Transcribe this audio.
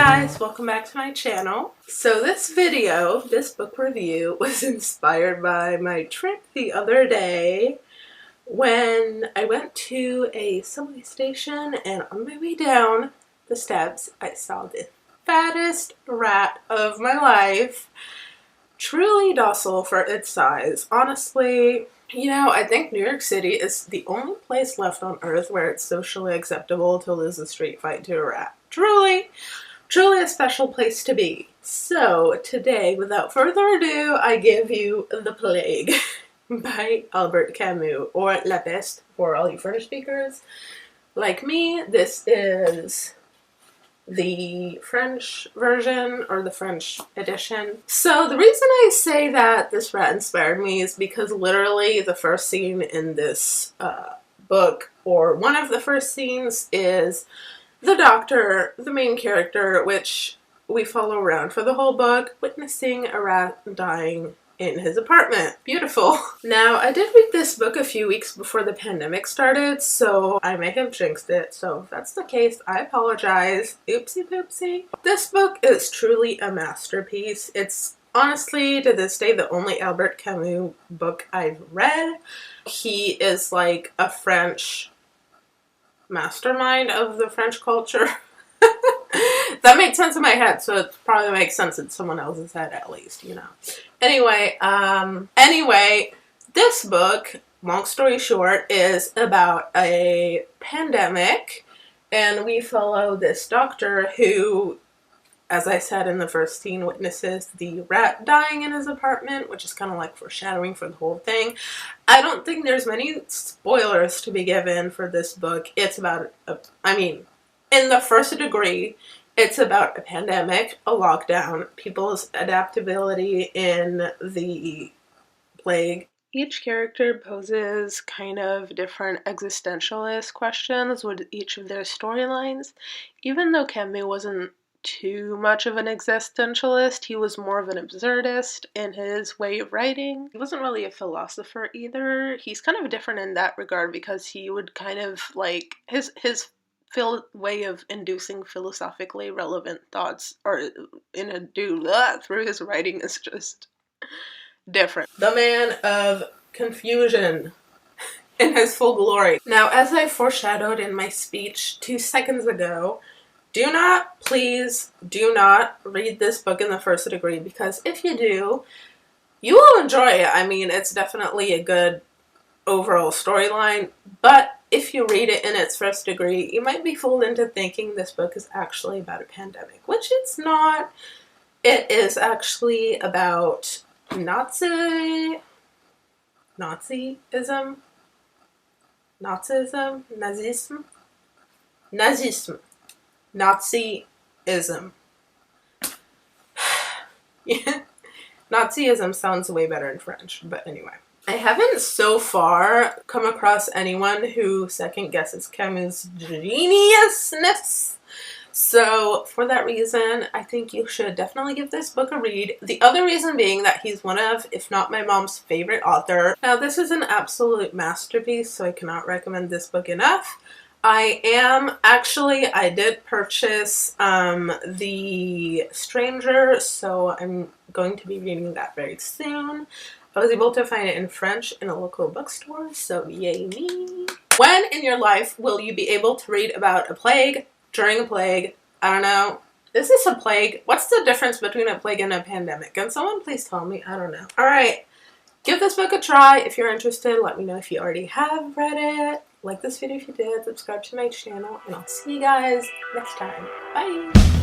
guys, welcome back to my channel. So this book review was inspired by my trip the other day when I went to a subway station, and on my way down the steps I saw the fattest rat of my life. Truly docile for its size. Honestly, you know, I think New York City is the only place left on earth where it's socially acceptable to lose a street fight to a rat. Truly a special place to be. So today, without further ado, I give you The Plague by Albert Camus, or La Peste for all you French speakers like me. This is the French version, or the French edition. So the reason I say that this rat inspired me is because literally the first scene in this book, or one of the first scenes, is the doctor, the main character, which we follow around for the whole book, witnessing a rat dying in his apartment. Beautiful. Now, I did read this book a few weeks before the pandemic started, so I may have jinxed it. So if that's the case, I apologize. Oopsie poopsie. This book is truly a masterpiece. It's honestly, to this day, the only Albert Camus book I've read. He is like a French mastermind of the French culture. That makes sense in my head, so it probably makes sense in someone else's head, at least, you know. Anyway, this book, long story short, is about a pandemic, and we follow this doctor who, as I said in the first scene, witnesses the rat dying in his apartment, which is kind of like foreshadowing for the whole thing. I don't think there's many spoilers to be given for this book. It's about, in the first degree, it's about a pandemic, a lockdown, people's adaptability in the plague. Each character poses kind of different existentialist questions with each of their storylines. Even though Camus wasn't too much of an existentialist, he was more of an absurdist in his way of writing. He wasn't really a philosopher either. He's kind of different in that regard because he would kind of like his way of inducing philosophically relevant thoughts or through his writing is just different. The man of confusion in his full glory. Now, as I foreshadowed in my speech 2 seconds ago, please do not read this book in the first degree, because if you do, you will enjoy it. I mean, it's definitely a good overall storyline, but if you read it in its first degree, you might be fooled into thinking this book is actually about a pandemic, which it's not. It is actually about Nazism, Yeah. Nazism sounds way better in French, but anyway. I haven't so far come across anyone who second guesses Camus' geniusness. So for that reason, I think you should definitely give this book a read. The other reason being that he's one of, if not my mom's favorite author. Now, this is an absolute masterpiece, so I cannot recommend this book enough. I did purchase The Stranger, so I'm going to be reading that very soon. I was able to find it in French in a local bookstore, so yay me. When in your life will you be able to read about a plague, during a plague? I don't know. Is this a plague? What's the difference between a plague and a pandemic? Can someone please tell me? I don't know. Alright, give this book a try if you're interested. Let me know if you already have read it. Like this video if you did, subscribe to my channel, and I'll see you guys next time. Bye!